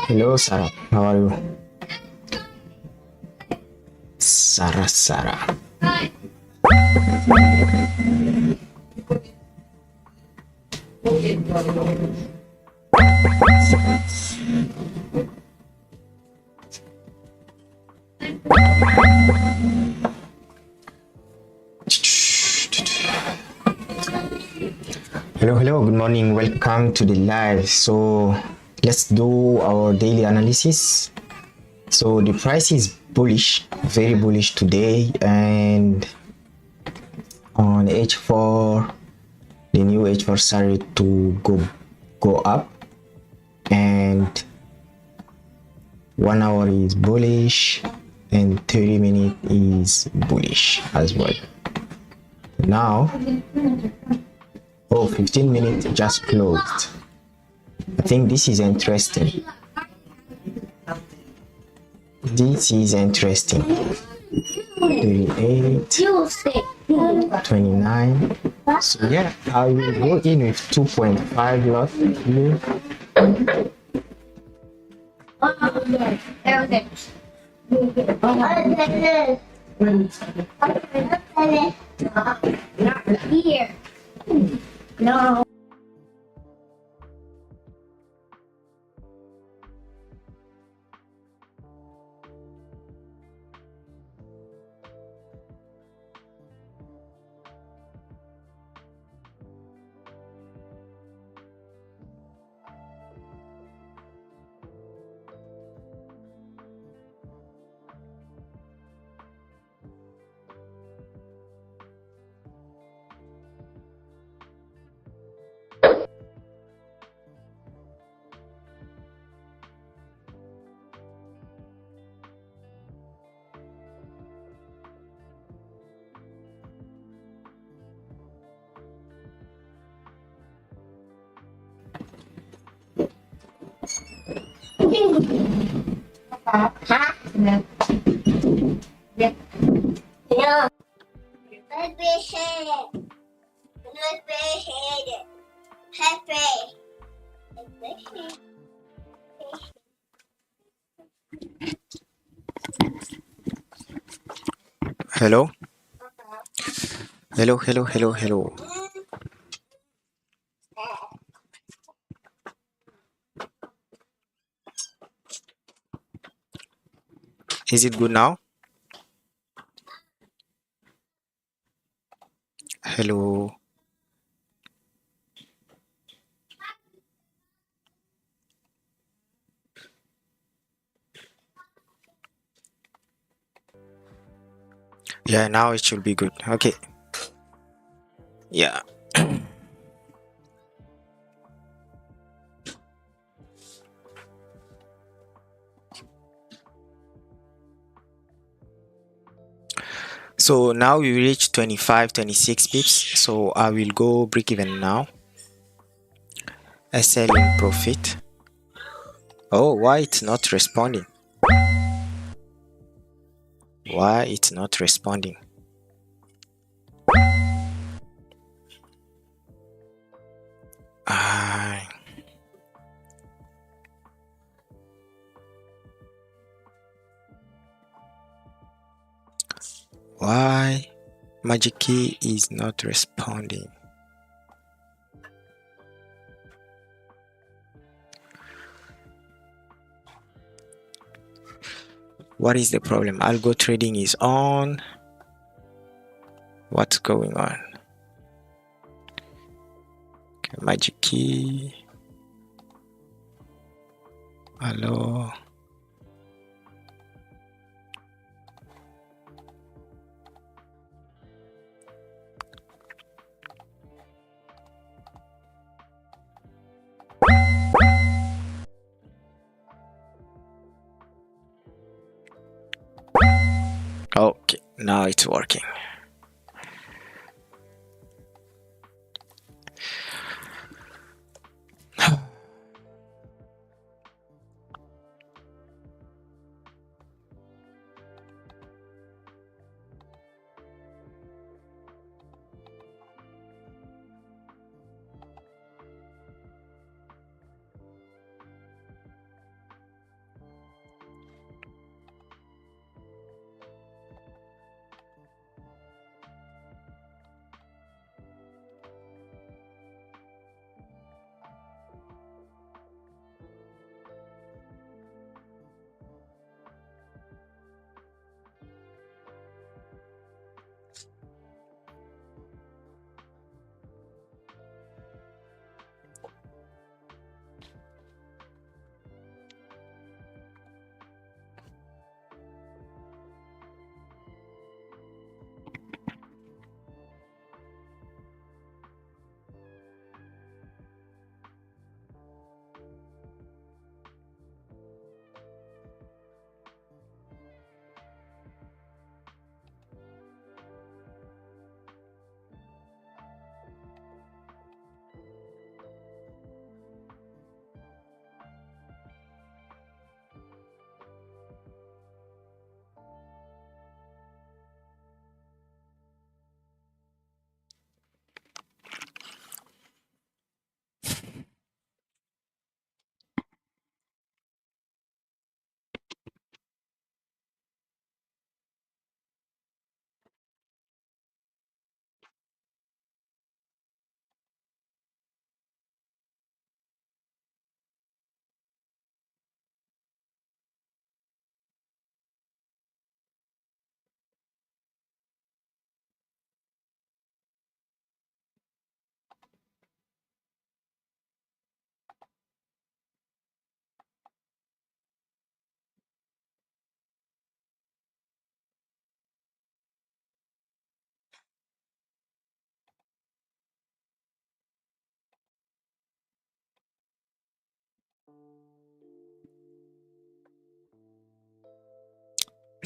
Hello, Sarah. How are you? Sarah. Hello, good morning. Welcome to the live. So let's do our daily analysis. So the price is bullish, very bullish today, and on H4, the new H4 started to go up, and 1 hour is bullish and 30-minute is bullish as well. Now 15 minutes just closed. I think this is interesting. This is interesting. 38, 29. So yeah, I will go in with 2.5 lot here. Here. No. Hả? Nè. Dạ. No. Let's be here. Let's be here. Happy. Hello. Hello. Is it good now? Hello. Yeah, now it should be good. Okay. Yeah. So now we reach 25-26 pips. So I will go break even now. SL in profit. Oh, why it's not responding? Why it's not responding? Why Magic Key is not responding? What is the problem? Algo trading is on. What's going on? Okay, Magic Key. Hello. Okay, now it's working.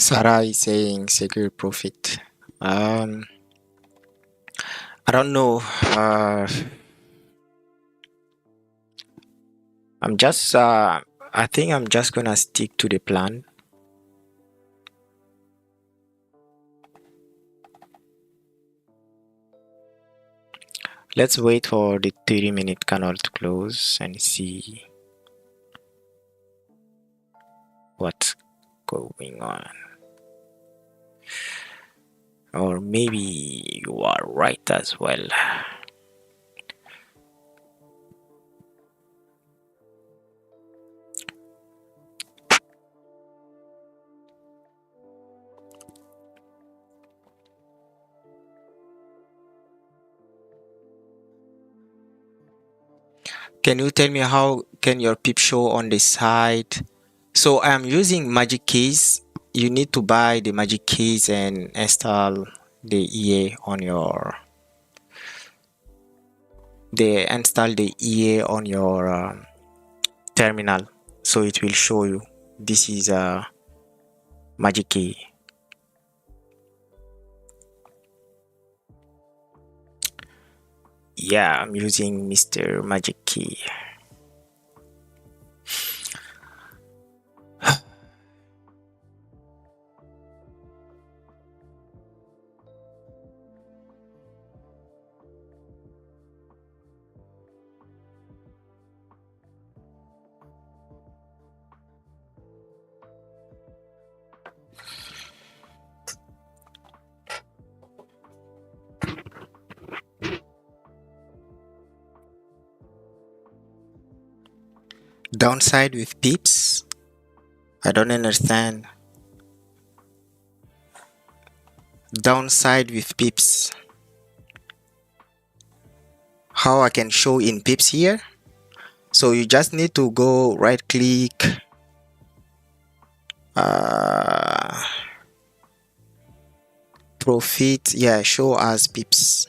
Sarah is saying secure profit. I don't know. I think I'm just gonna stick to the plan. Let's wait for the 30-minute candle to close and see what's going on. Or maybe you are right as well. Can you tell me how can your pip show on the side? So I'm using magic keys. You need to buy the magic keys and install the EA on your terminal, so it will show you this is a magic key. Yeah, I'm using Mr. Magic Key. Downside with pips? I don't understand. Downside with pips. How I can show in pips here? So you just need to go right click, profit, yeah, show as pips.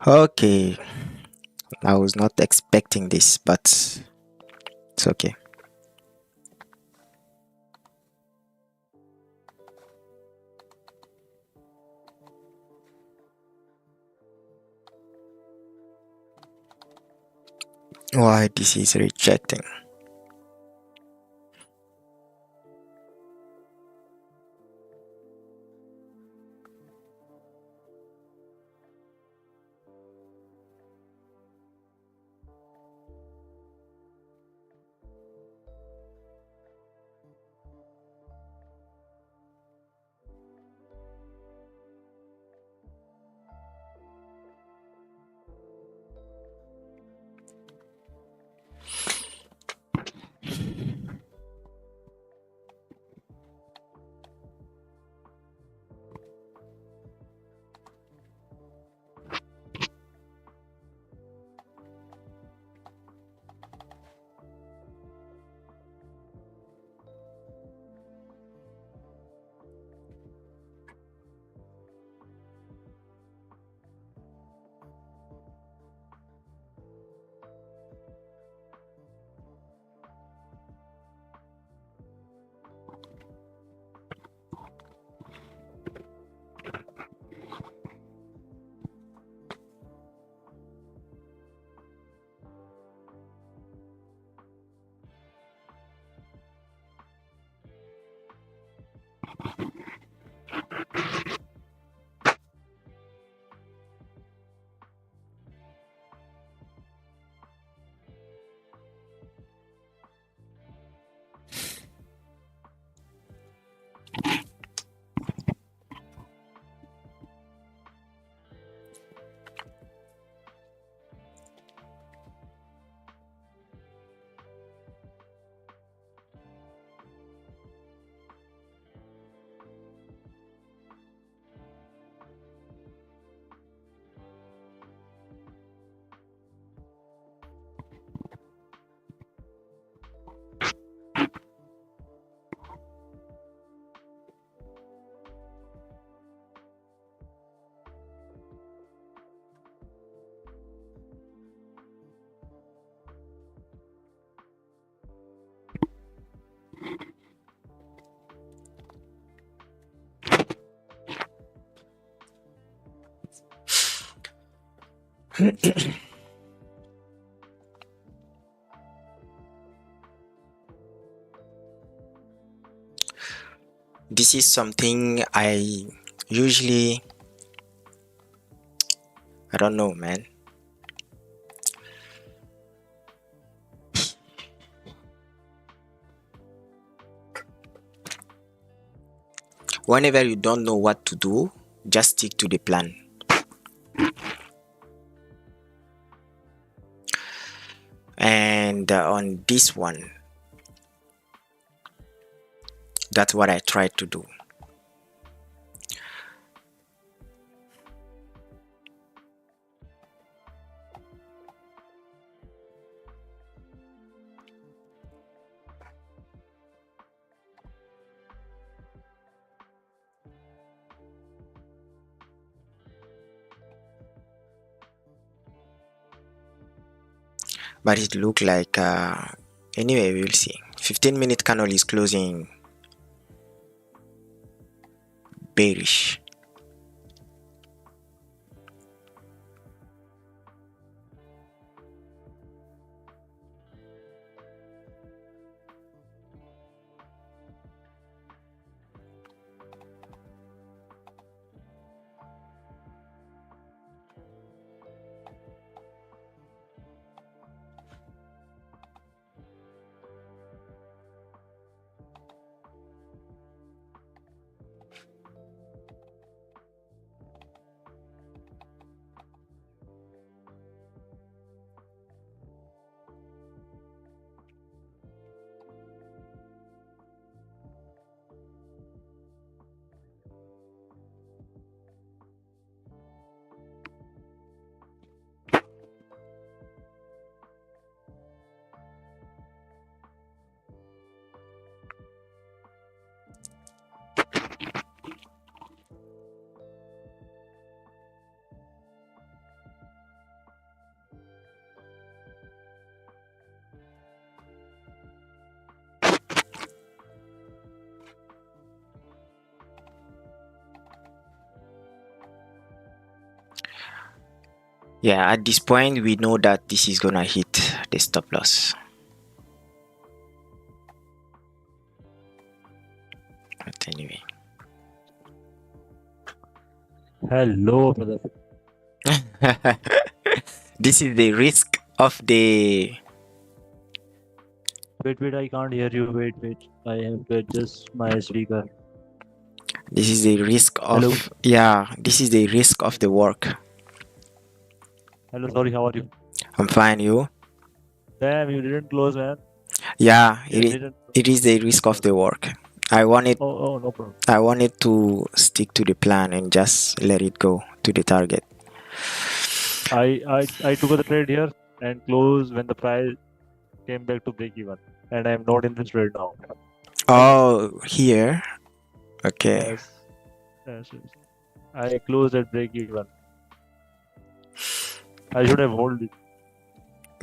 Okay, I was not expecting this, but it's okay. Why this is rejecting? This is something I usually, I don't know, man. Whenever you don't know what to do, just stick to the plan. And on this one, that's what I tried to do. But it looked like, anyway, we'll see. 15-minute candle is closing bearish. Yeah, at this point we know that this is gonna hit the stop loss. But anyway. Hello, brother. This is the risk of the... Wait, I can't hear you. Wait. I have to adjust my speaker. This is the risk of... Hello. Yeah, this is the risk of the work. Hello, sorry, how are you? I'm fine, you? Damn, you didn't close, man. Yeah, You didn't. it is the risk of the work. I wanted Oh, no problem. to stick to the plan and just let it go to the target. I took the trade here and closed when the price came back to break even, and I'm not in this trade now. Oh, here. Okay. Yes. I closed at break even. I should have hold it,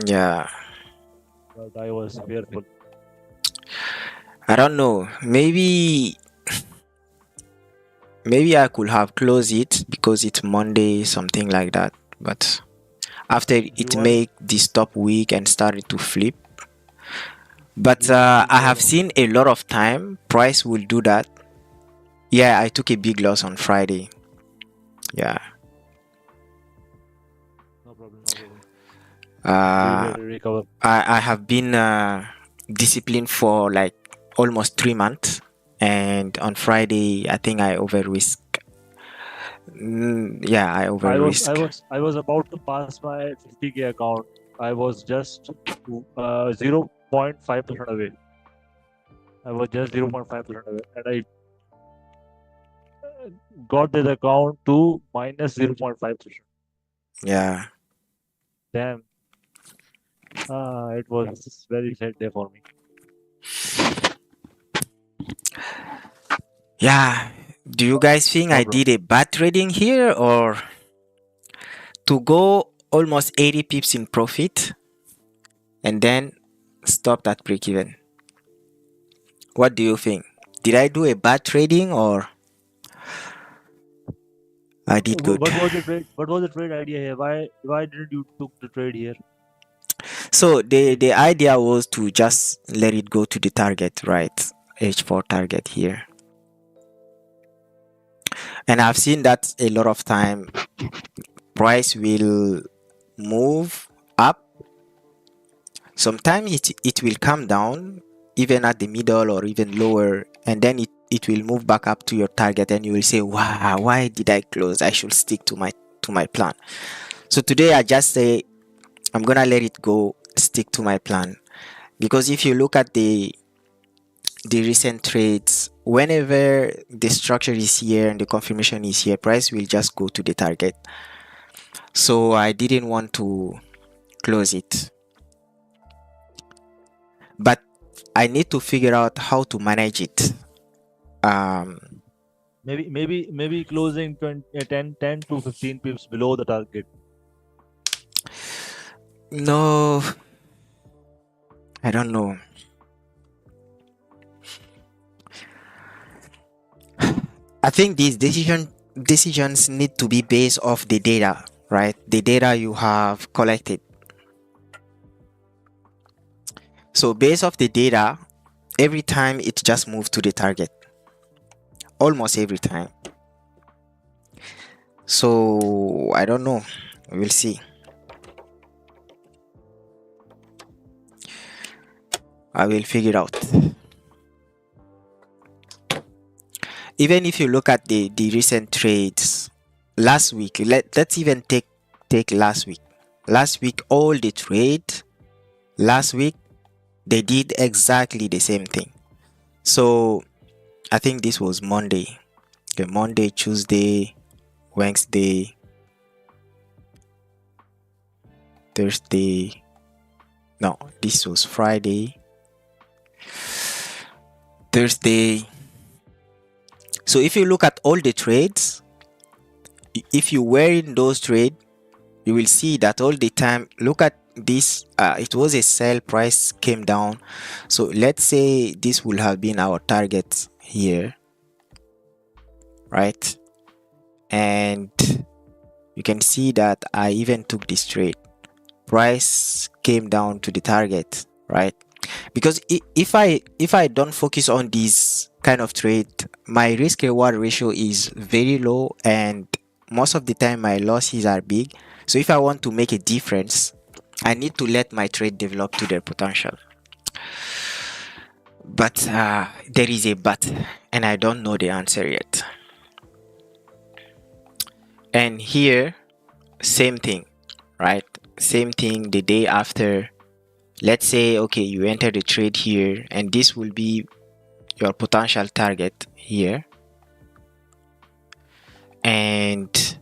Yeah. but I was fearful. I don't know. Maybe I could have closed it because it's Monday, something like that. But after it made the stop weak and started to flip. But I have seen a lot of time price will do that. Yeah, I took a big loss on Friday. Yeah. No problem. Recover. I have been disciplined for like almost 3 months, and on Friday I think I over risk. Yeah, I over risk. I was about to pass my 50k account. I was just 0.5% away. I was just 0.5% away, and I got this account to minus 0.5%. Yeah. Damn. It was very sad day for me. Yeah. Do you guys think I did a bad trading here, or to go almost 80 pips in profit and then stop at break even? What do you think? Did I do a bad trading or I did good? What was the trade idea here? Why didn't you took the trade here? So the idea was to just let it go to the target, right? H4 target here. And I've seen that a lot of time price will move up. Sometimes it will come down even at the middle or even lower, and then it will move back up to your target, and you will say, wow, why did I close? I should stick to my plan. So today I just say I'm gonna let it go, stick to my plan. Because if you look at the recent trades, whenever the structure is here and the confirmation is here, price will just go to the target. So I didn't want to close it, but I need to figure out how to manage it. Maybe closing 10 to 15 pips below the target. No, I don't know. I think these decisions need to be based off the data, right? The data you have collected. So based off the data, every time it just moves to the target. Almost every time. So I don't know. We'll see. I will figure it out. Even if you look at the recent trades last week, let's even take last week. Last week, all the trades last week, they did exactly the same thing. So I think this was Monday. Okay, Monday, Tuesday, Wednesday, Thursday. No, this was Friday, Thursday. So if you look at all the trades, if you were in those trades, you will see that all the time, look at this, it was a sell, price came down. So let's say this will have been our target here, right? And you can see that I even took this trade. Price came down to the target, right? Because if I don't focus on this kind of trade, my risk reward ratio is very low, and most of the time my losses are big. So if I want to make a difference, I need to let my trade develop to their potential. But there is a but, and I don't know the answer yet. And here, same thing, right? Same thing the day after. Let's say, okay, you enter the trade here, and this will be your potential target here. And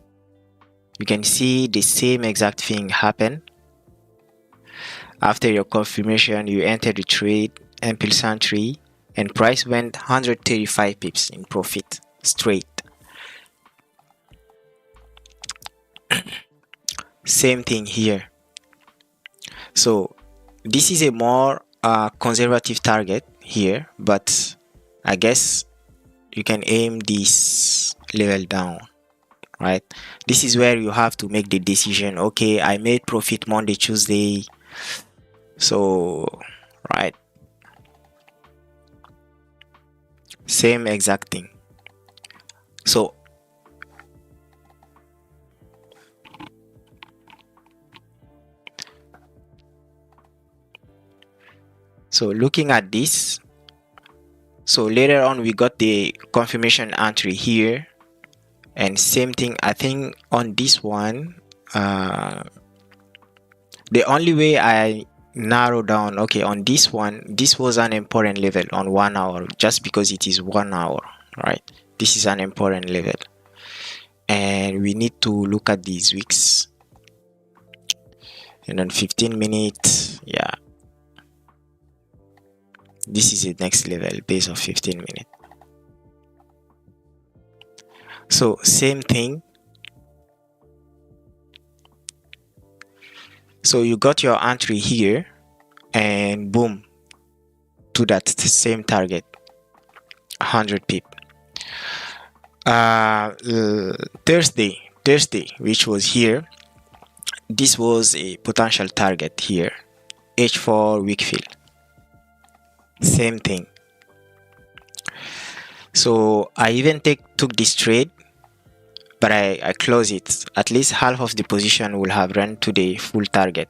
you can see the same exact thing happen. After your confirmation, you enter the trade, ampersand 3, and price went 135 pips in profit straight. Same thing here. So this is a more conservative target here, but I guess you can aim this level down, right? This is where you have to make the decision. Okay, I made profit Monday, Tuesday, so right, same exact thing. So looking at this, so later on we got the confirmation entry here, and same thing. I think on this one, the only way I narrow down, okay, on this one, this was an important level on 1 hour, just because it is 1 hour, right? This is an important level, and we need to look at these wicks. And on 15 minutes, yeah, this is the next level based on 15 minutes. So same thing. So you got your entry here, and boom, to that same target, 100 pip. Thursday, which was here, this was a potential target here, H4 wick fill. Same thing. So I even took this trade, but I close it. At least half of the position will have run to the full target.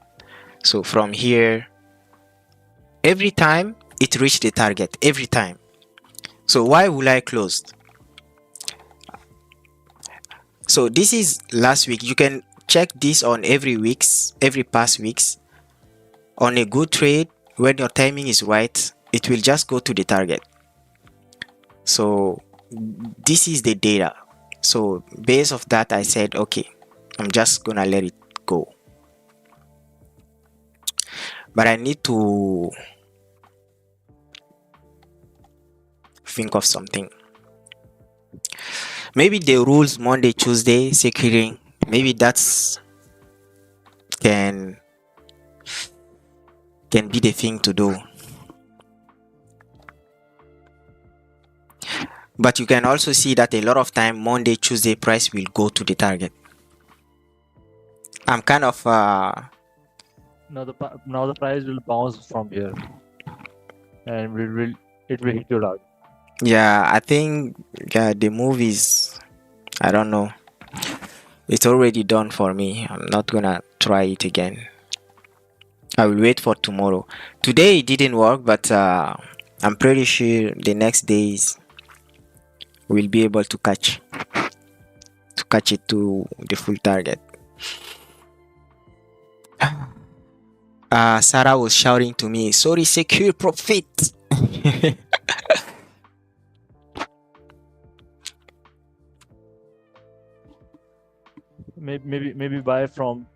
So from here, every time it reached the target, every time. So why will I close? So this is last week. You can check this on every past weeks. On a good trade, when your timing is right, it will just go to the target. So this is the data. So based off that, I said, okay, I'm just gonna let it go. But I need to think of something. Maybe the rules Monday, Tuesday, securing, maybe that's can be the thing to do. But you can also see that a lot of time Monday, Tuesday price will go to the target. I'm kind of Now the price will bounce from here, and it will hit your target. yeah, I think the move is, I don't know, it's already done for me. I'm not gonna try it again. I will wait for tomorrow. Today it didn't work, but I'm pretty sure the next days we'll be able to catch it to the full target. Sarah was shouting to me, "Sorry, secure profit." Maybe buy from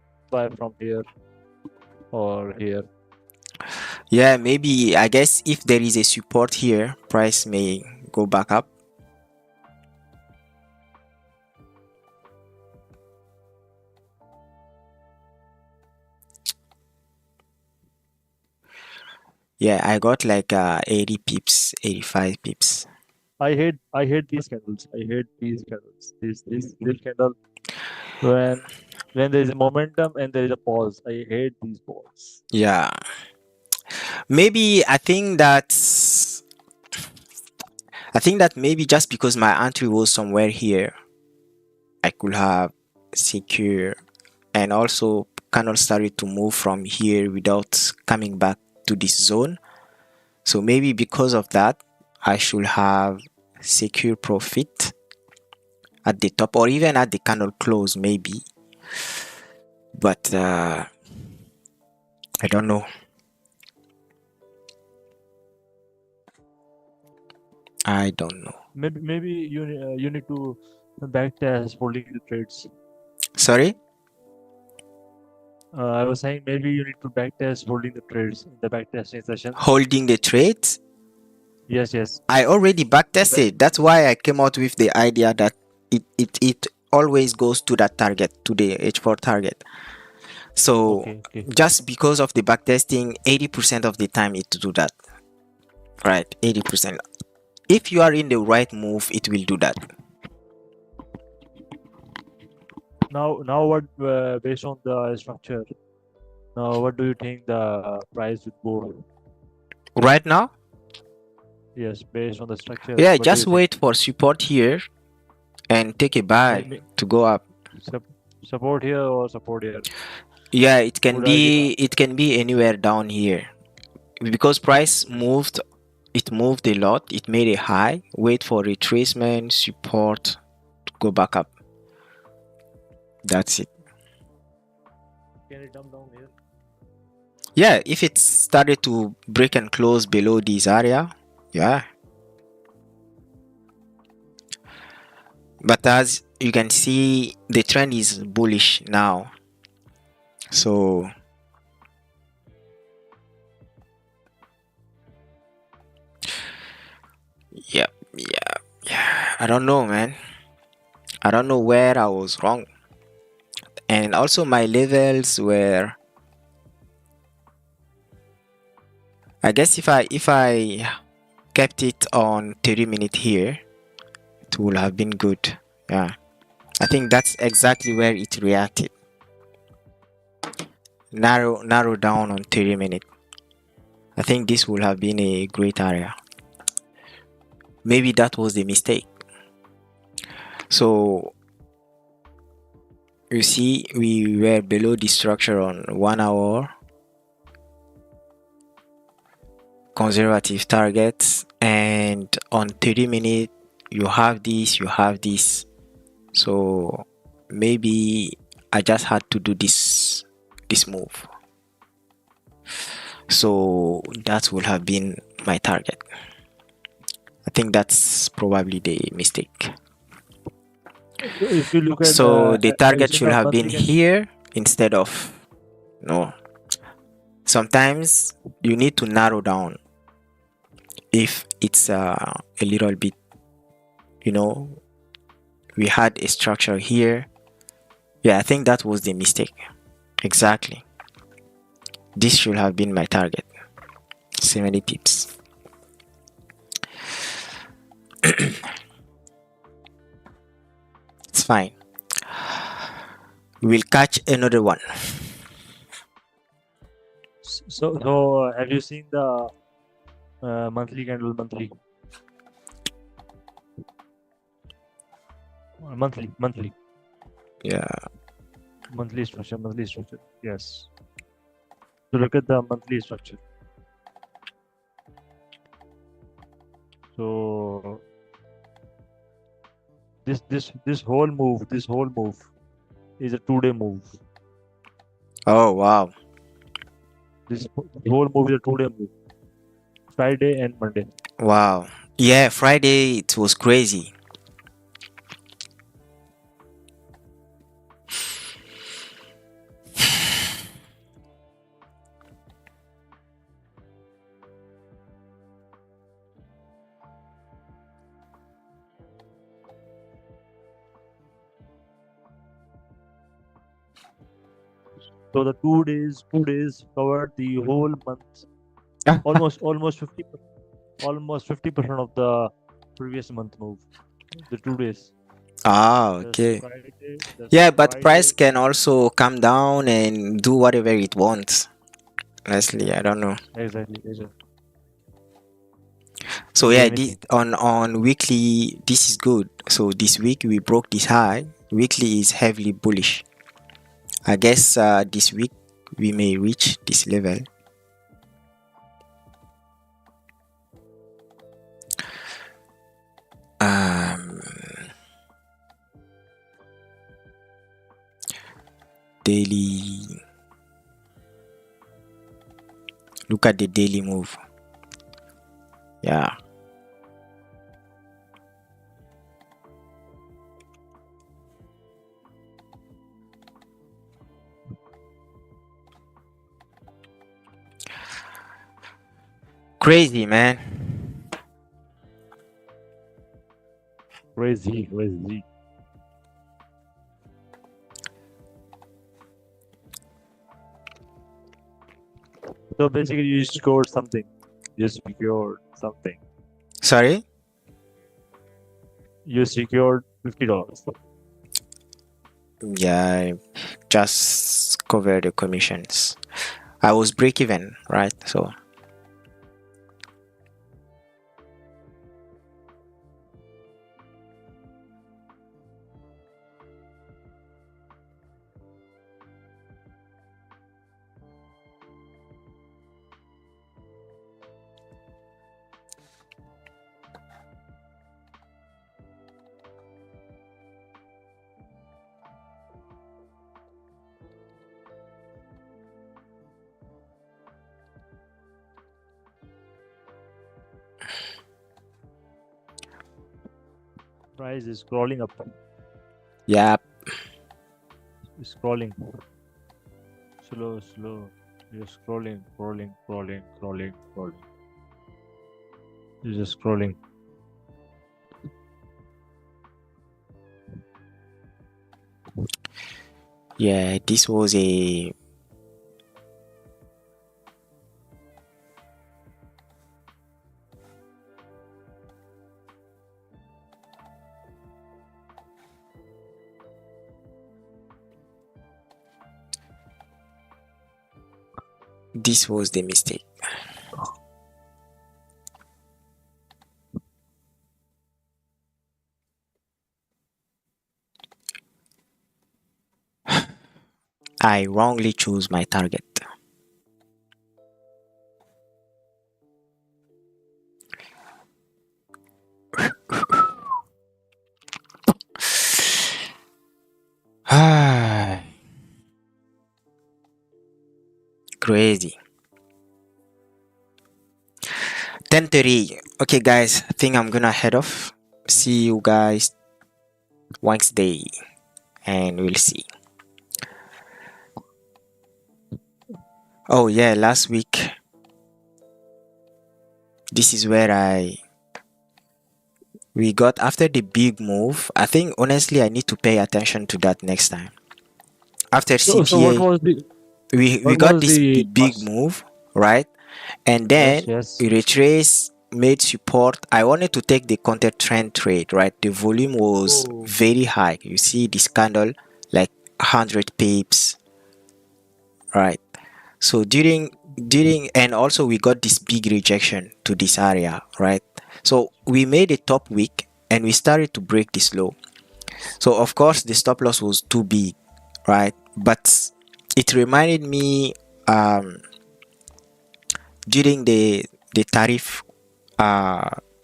here or here. Yeah, maybe, I guess if there is a support here, price may go back up. Yeah, I got like 80 pips, 85 pips. I hate these candles. I hate these candles. This candle. when there is a momentum and there is a pause. I hate these pauses. Yeah. Maybe I think that maybe just because my entry was somewhere here, I could have secure and also cannot started to move from here without coming back to this zone. So maybe because of that, I should have secure profit at the top or even at the candle close maybe. But I don't know. I don't know. Maybe you need to backtest holding the trades. Sorry? I was saying maybe you need to backtest holding the trades in the backtesting session. Holding the trades? Yes. I already backtested. That's why I came out with the idea that it always goes to that target, to the H4 target. So Okay. just because of the backtesting, 80% of the time it do that. Right, 80%. If you are in the right move, it will do that. Now what based on the structure? Now what do you think the price would go? Right now? Yes, based on the structure. Yeah, What do just you think? wait for support here and take a buy to go up. Support here or support here? Yeah, it can Good idea. be anywhere down here. Because price moved, it moved a lot, it made a high, wait for retracement, support to go back up. That's it. Can it come down here? Yeah, if it started to break and close below this area, yeah. But as you can see, the trend is bullish now. So yeah. I don't know, man. I don't know where I was wrong. And also my levels were, I guess if I kept it on 30-minute here, it would have been good. Yeah, I think that's exactly where it reacted. Narrow down on 30-minute. I think this would have been a great area. Maybe that was the mistake. So you see, we were below the structure on 1 hour. Conservative targets, and on 30-minute you have this. So maybe I just had to do this move. So that would have been my target. I think that's probably the mistake. If you look at So the target should have been monthly here instead of no. Sometimes you need to narrow down if it's a little bit, you know, we had a structure here. Yeah, I think that was the mistake. Exactly. This should have been my target. 70 pips. It's fine. We'll catch another one. So have you seen the monthly candle? Monthly. Yeah. Monthly structure. Yes. So look at the monthly structure. So this whole move is a 2-day move. Oh wow. This whole move is a 2-day move. Friday and Monday. Wow. Yeah, Friday it was crazy. So the 2 days covered the whole month. Ah. Almost 50% of the previous month move. The 2 days. Ah, Just okay. Friday, just Yeah, but price Friday. can also come down and do whatever it wants. Honestly, I don't know. Exactly, exactly. So Can do yeah, this anything. on weekly, this is good. So this week we broke this high. Weekly is heavily bullish. I guess this week we may reach this level. Um, daily. Look at the daily move. Yeah. Crazy, man. Crazy, crazy. So basically, you scored something. You secured something. Sorry? You secured $50. Yeah, just cover the commissions. I was break even, right? So Price is scrolling up. yeah, Scrolling. Slow, slow. You're scrolling, scrolling, scrolling, scrolling, scrolling. You're just scrolling. yeah, this was a this was the mistake. I wrongly chose my target. Crazy. 10:30. Okay, guys, I think I'm gonna head off. See you guys Wednesday, and we'll see. Oh yeah, last week. This is where we got after the big move. I think honestly, I need to pay attention to that next time. After So what CPA, was the we what got was this the big move, right? And yes, then yes. we retrace, made support. I wanted to take the counter trend trade, right? The volume was Oh, very high. You see this candle like 100 pips, right? So during and also we got this big rejection to this area, right? So we made a top wick and we started to break this low. So of course the stop loss was too big, right? But it reminded me during the tariff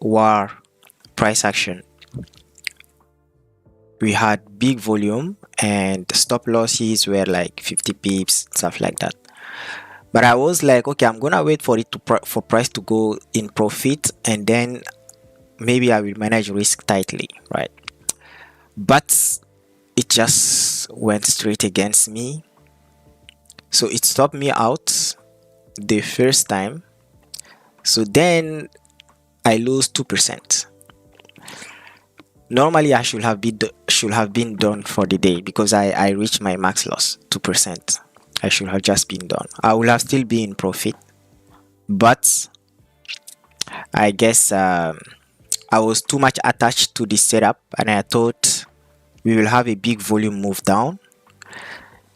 war price action, we had big volume and stop losses were like 50 pips, stuff like that. But I was like, okay, I'm gonna wait for it to for price to go in profit, and then maybe I will manage risk tightly, right? But it just went straight against me, so it stopped me out the first time. So then I lose 2%. Normally I should have been done for the day because I reached my max loss 2%. I should have just been done. I will have still been in profit, but I guess I was too much attached to this setup and I thought we will have a big volume move down,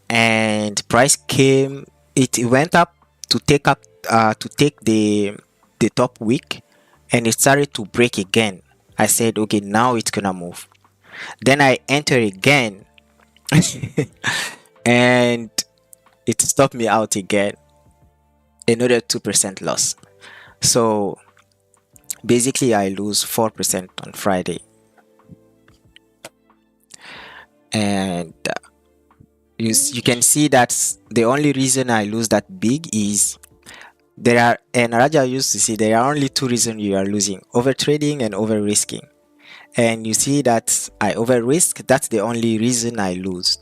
and price came, it went up to take the top wick, and it started to break again. I said, okay, now it's gonna move. Then I enter again and it stopped me out again, another 2% loss. So basically I lose 4% on Friday. And you can see that the only reason I lose that big is there are, and Raja used to say there are only two reasons you are losing: over trading and over risking. And you see that I over risk, that's the only reason I lose.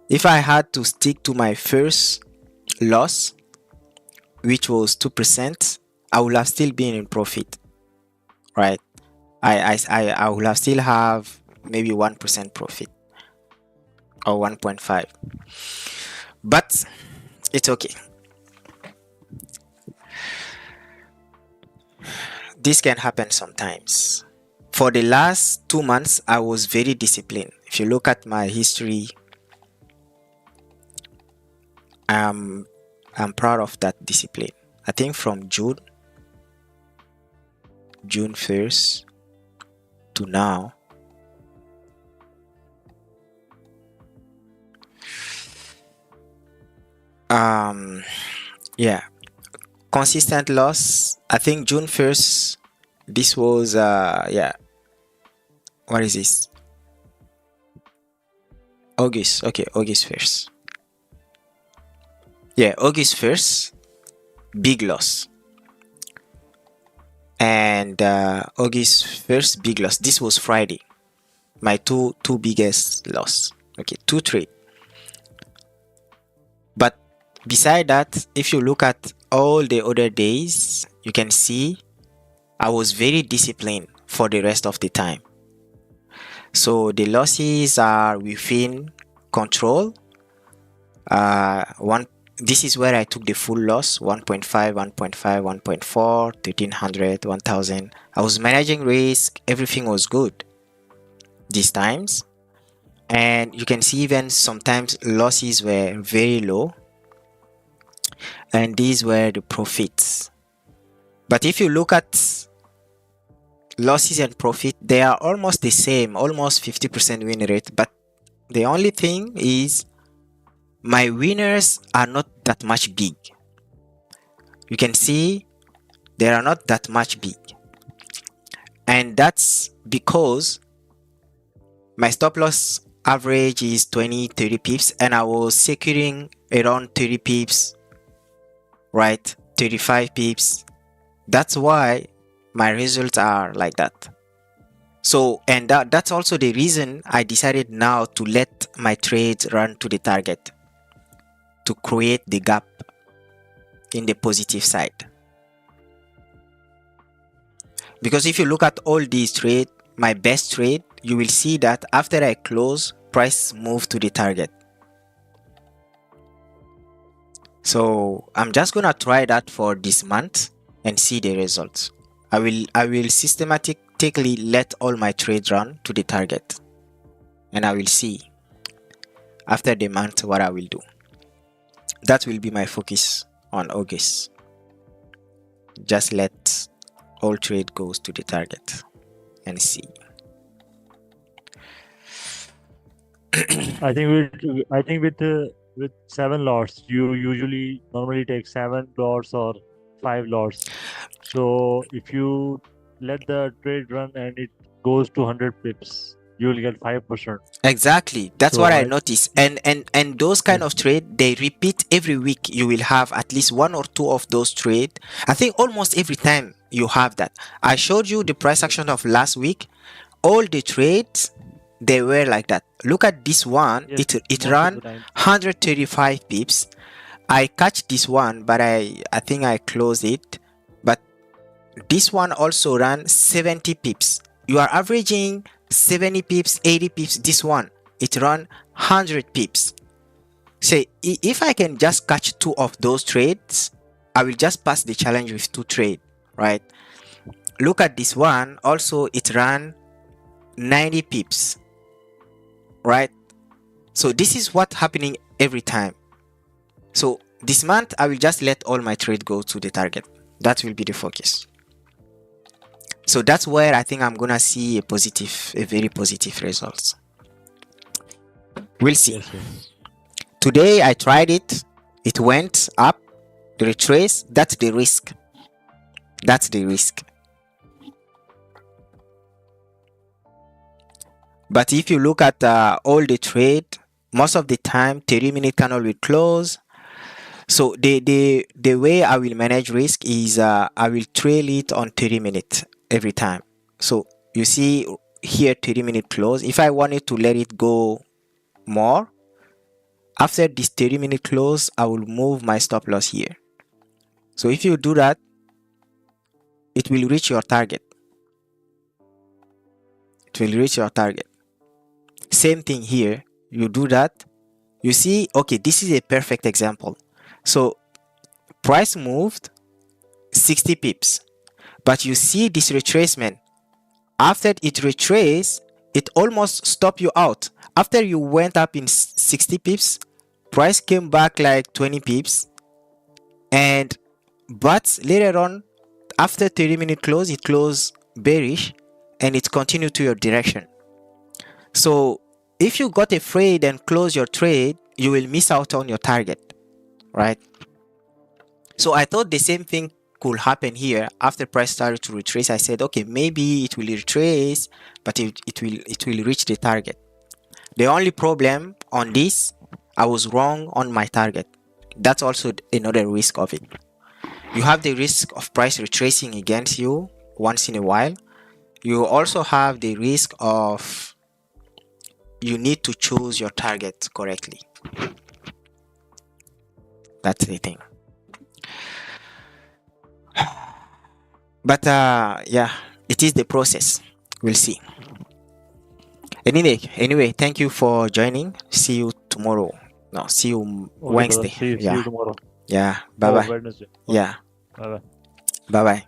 If I had to stick to my first loss, which was 2%, I would have still been in profit, right? I would have still have maybe 1% profit or 1.5, but it's okay. This can happen sometimes. For the last 2 months, I was very disciplined. If you look at my history, I'm proud of that discipline. I think from June 1st to now, yeah, consistent loss. I think June 1st, this was yeah, what is this? August. Okay, August 1st. Yeah, August 1st, big loss. And August 1st, big loss. This was Friday. My two biggest loss. Okay, 2 trade. But beside that, if you look at all the other days, you can see I was very disciplined for the rest of the time. So the losses are within control. This is where I took the full loss: 1.5, 1.5, 1.4, 1300, 1000. I was managing risk. Everything was good these times. And you can see even sometimes losses were very low. And these were the profits. But if you look at losses and profit, they are almost the same, almost 50% win rate. But the only thing is my winners are not that much big. You can see they are not that much big. And that's because my stop loss average is 20-30 pips, and I was securing around 30 pips, right? 35 pips. That's why my results are like that. So, and that's also the reason I decided now to let my trades run to the target, to create the gap in the positive side. Because if you look at all these trades, my best trade, you will see that after I close, price move to the target. So I'm just gonna try that for this month and see the results. I will systematically let all my trades run to the target, and I will see after the month what I will do. That will be my focus on August. Just let all trade goes to the target and see. I think with 7 lots, you usually normally take 7 lots or 5 lots. So if you let the trade run and it goes to 100 pips, you will get 5%. Exactly, that's So what I noticed. And those kind of trade, they repeat every week. You will have at least 1 or 2 of those trade. I think almost every time you have that. I showed you the price action of last week. All the trades, they were like that. Look at this one. Yes, It most of ran the time. 135 pips. I catch this one, but I think I closed it. But this one also ran 70 pips. You are averaging 70 pips, 80 pips. This one, it ran 100 pips. Say, if I can just catch 2 of those trades, I will just pass the challenge with 2 trades, right? Look at this one. Also, it ran 90 pips. right? So this is what happening every time. So this month I will just let all my trade go to the target. That will be the focus. So that's where I think I'm gonna see a very positive results. We'll see. Yes, yes. Today I tried it. It went up, the retrace. That's the risk. That's the risk. But if you look at all the trade, most of the time 30-minute candle will close. So the way I will manage risk is I will trail it on 30-minute every time. So you see here 30-minute close. If I wanted to let it go more, after this 30-minute close, I will move my stop loss here. So if you do that, it will reach your target. It will reach your target. Same thing here. You do that. You see, okay, this is a perfect example. So price moved 60 pips, but you see this retracement. After it retraced, it almost stopped you out. After you went up in 60 pips, price came back like 20 pips, and but later on, after 30-minute close, it closed bearish and it continued to your direction. So if you got afraid and close your trade, you will miss out on your target, right? So I thought the same thing could happen here. After price started to retrace, I said, okay, maybe it will retrace, but it will reach the target. The only problem on this, I was wrong on my target. That's also another risk of it. You have the risk of price retracing against you once in a while. You also have the risk of you need to choose your target correctly. That's the thing. But yeah, it is the process. We'll see. Anyway, thank you for joining. See you tomorrow. No, see you Okay, brother. Wednesday. See you tomorrow. Yeah. Bye bye. Wednesday. Yeah. Bye bye. Bye bye.